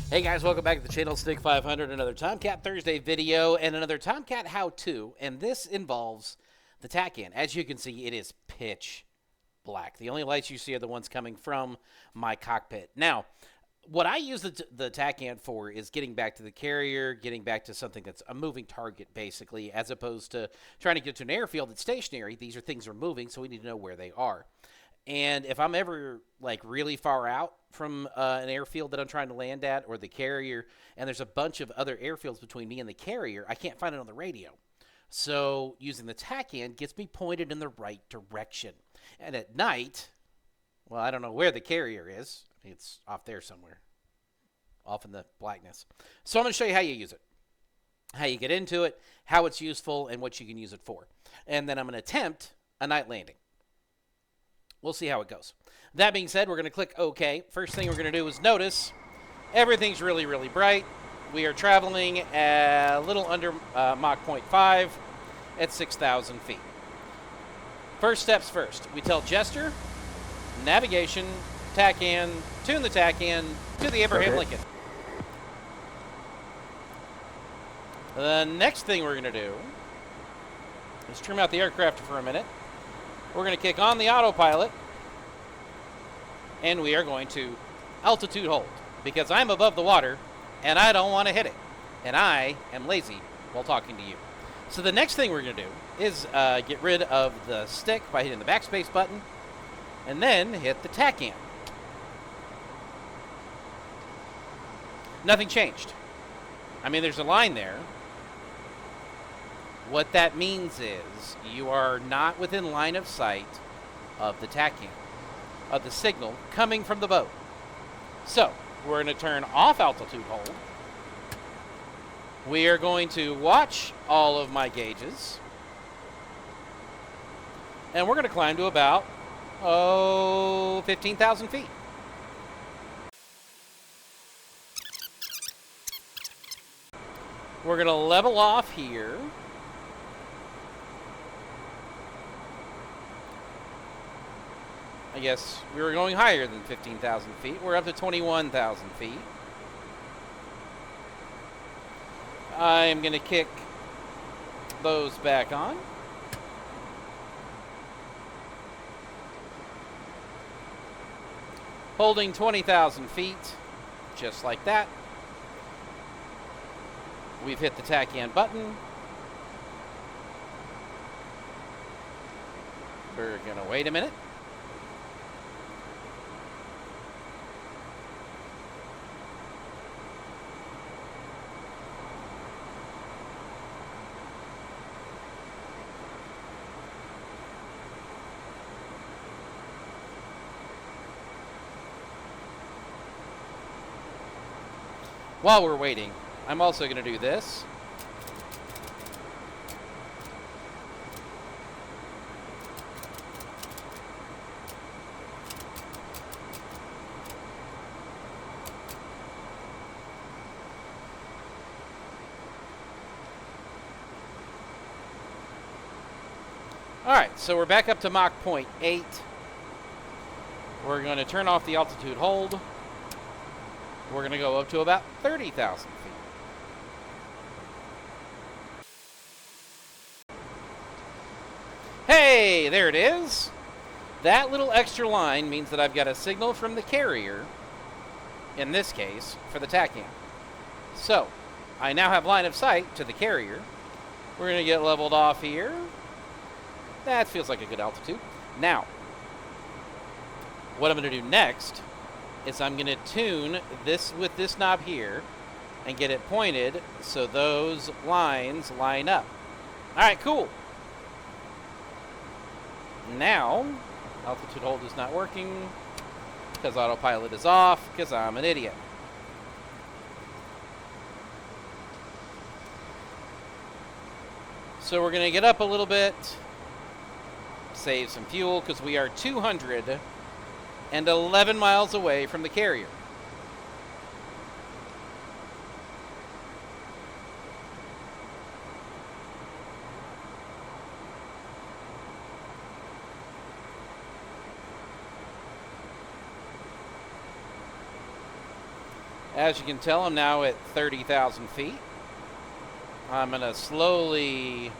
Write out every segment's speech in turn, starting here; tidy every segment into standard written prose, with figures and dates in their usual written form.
Hey guys, welcome back to the channel. Stick 500, another Tomcat Thursday video and another Tomcat how-to, and this involves the TACAN. As you can see, it is pitch black. The only lights you see are the ones coming from my cockpit. Now, what I use the TACAN for is getting back to the carrier, getting back to something that's a moving target, basically, as opposed to trying to get to an airfield that's stationary. These are things that are moving, so we need to know where they are. And if I'm ever like really far out from an airfield that I'm trying to land at or the carrier, and there's a bunch of other airfields between me and the carrier, I can't find it on the radio. So using the TACAN gets me pointed in the right direction. And at night, well, I don't know where the carrier is. I think it's off there somewhere, off in the blackness. So I'm going to show you how you use it, how you get into it, how it's useful, and what you can use it for. And then I'm going to attempt a night landing. We'll see how it goes. That being said, we're going to click OK. First thing we're going to do is notice everything's really, really bright. We are traveling a little under Mach 0.5 at 6,000 feet. First steps first. We tell Jester, navigation, TACAN, tune the TACAN to the Abraham Lincoln. The next thing we're going to do is trim out the aircraft for a minute. We're going to kick on the autopilot, and we are going to altitude hold, because I'm above the water, and I don't want to hit it, and I am lazy while talking to you. So the next thing we're going to do is get rid of the stick by hitting the backspace button, and then hit the TACAN. Nothing changed. I mean, there's a line there. What that means is you are not within line of sight of the TACAN, of the signal coming from the boat. So we're going to turn off altitude hold. We are going to watch all of my gauges. And we're going to climb to about, 15,000 feet. We're going to level off here. I guess we were going higher than 15,000 feet. We're up to 21,000 feet. I'm going to kick those back on. Holding 20,000 feet, just like that. We've hit the TACAN button. We're going to wait a minute. While we're waiting, I'm also going to do this. All right, so we're back up to Mach 0.8. We're going to turn off the altitude hold. We're going to go up to about 30,000 feet. Hey, there it is. That little extra line means that I've got a signal from the carrier, in this case, for the TACAN. So, I now have line of sight to the carrier. We're going to get leveled off here. That feels like a good altitude. Now, what I'm going to do next is I'm going to tune this with this knob here and get it pointed so those lines line up. All right, cool. Now, altitude hold is not working because autopilot is off because I'm an idiot. So we're going to get up a little bit, save some fuel because we are 211 miles away from the carrier. As you can tell, I'm now at 30,000 feet. I'm going to slowly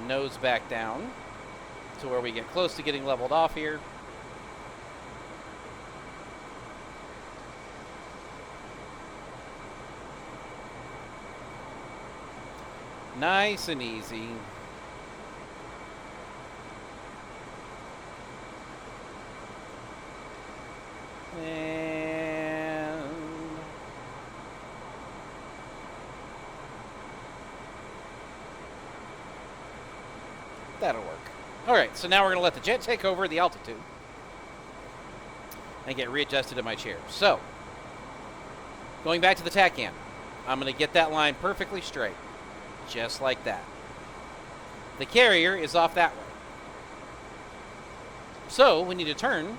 nose back down to where we get close to getting leveled off here. Nice and easy. And that'll work. All right, so now we're going to let the jet take over the altitude and get readjusted in my chair. So, going back to the TACAN, I'm going to get that line perfectly straight, just like that. The carrier is off that way. So, we need to turn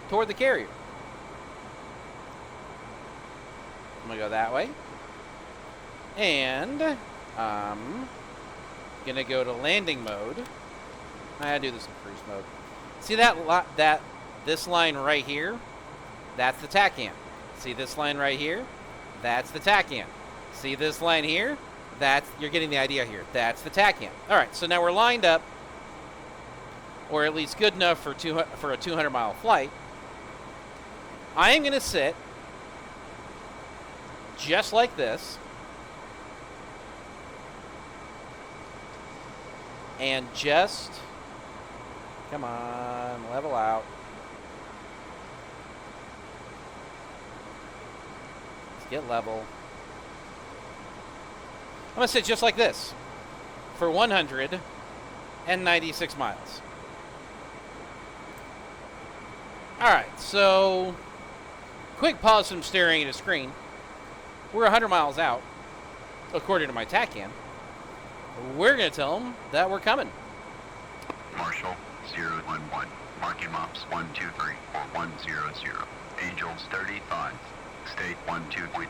toward the carrier. I'm going to go that way. And I'm going to go to landing mode. I do this in cruise mode. See this line right here? That's the TACAN. See this line right here? That's the TACAN. See this line here? You're getting the idea here. That's the TACAN. All right, so now we're lined up, or at least good enough for a 200-mile flight. I am going to sit just like this and just, come on, level out. Let's get level. I'm going to sit just like this for 196 miles. All right, so quick pause from staring at a screen. We're 100 miles out, according to my TACAN. We're going to tell them that we're coming. Marshall 011, marking maps 123 or 100, Angels 35, state 12.8.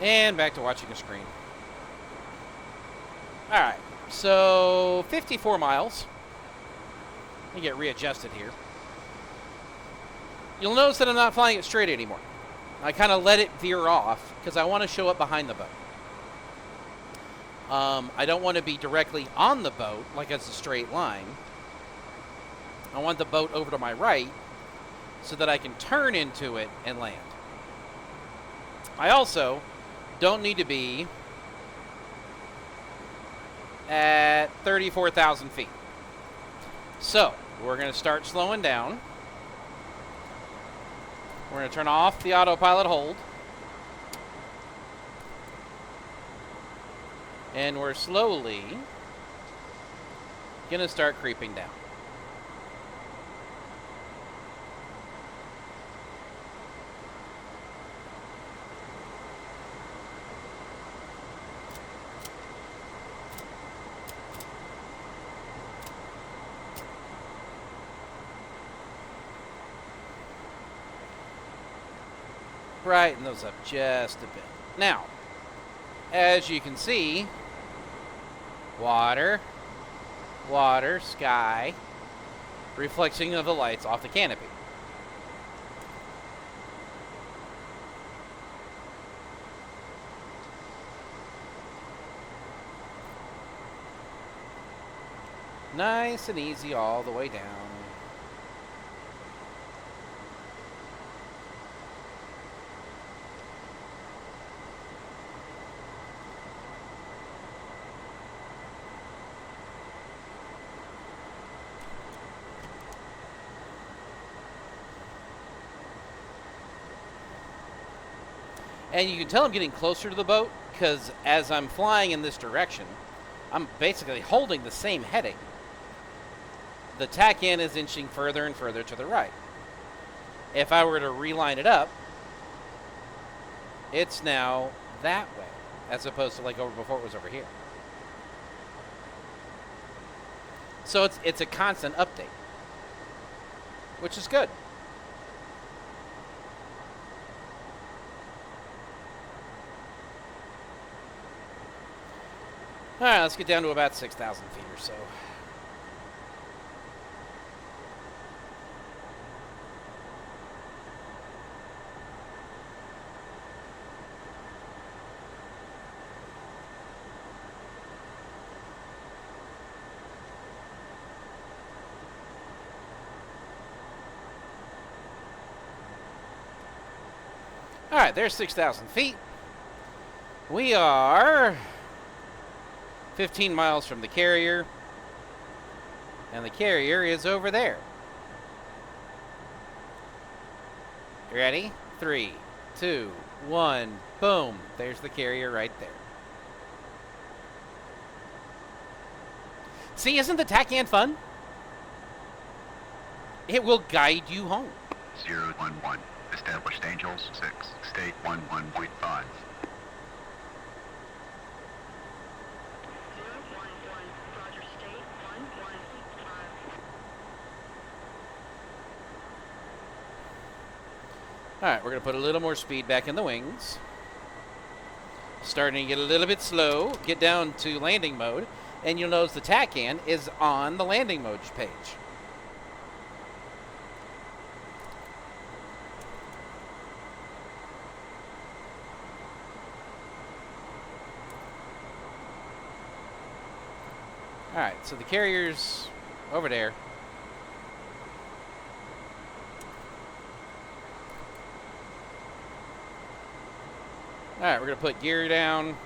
And back to watching a screen. All right, so 54 miles. Let me get readjusted here. You'll notice that I'm not flying it straight anymore. I kind of let it veer off because I want to show up behind the boat. I don't want to be directly on the boat like it's a straight line. I want the boat over to my right so that I can turn into it and land. I also don't need to be at 34,000 feet. So we're going to start slowing down. We're going to turn off the autopilot hold. And we're slowly going to start creeping down. Brighten those up just a bit. Now, as you can see, water, sky, reflecting of the lights off the canopy. Nice and easy all the way down. And you can tell I'm getting closer to the boat because as I'm flying in this direction, I'm basically holding the same heading. The TACAN is inching further and further to the right. If I were to reline it up, it's now that way, as opposed to like over before it was over here. So it's a constant update, which is good. All right, let's get down to about 6,000 feet or so. All right, there's 6,000 feet. We are 15 miles from the carrier, and the carrier is over there. Ready? 3, 2, 1, boom. There's the carrier right there. See, isn't the TACAN fun? It will guide you home. 011. Established Angels 6. State 11.5. 011, Roger, state 115. All right, we're going to put a little more speed back in the wings. Starting to get a little bit slow. Get down to landing mode, and you'll notice the TACAN is on the landing mode page. All right, so the carrier's over there. All right, we're going to put gear down.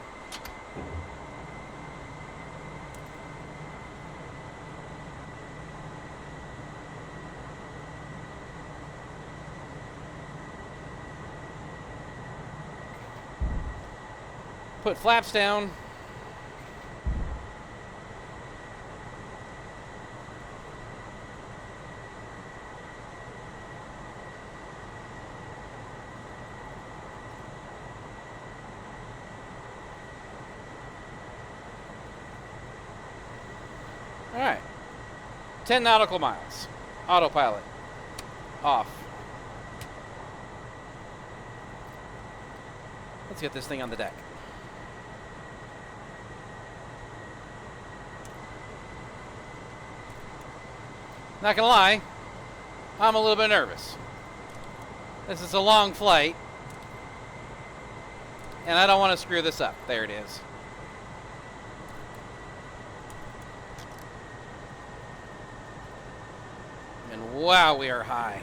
Put flaps down. All right, 10 nautical miles. Autopilot off. Let's get this thing on the deck. Not gonna lie, I'm a little bit nervous. This is a long flight, and I don't want to screw this up. There it is. And wow, we are high.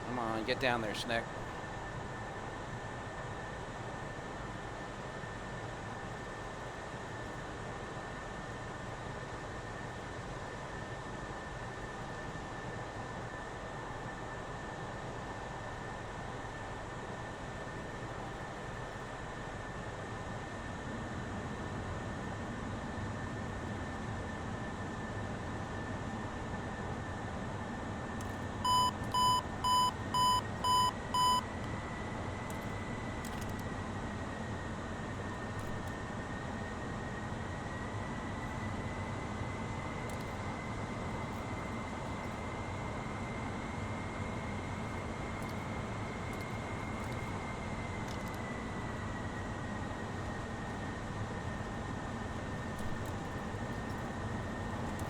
Come on, get down there, Snick.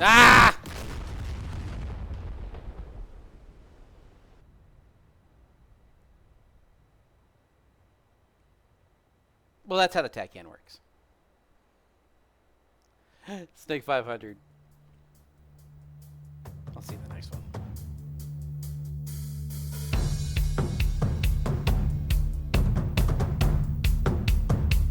Ah! Well, that's how the TACAN works. Snake 500.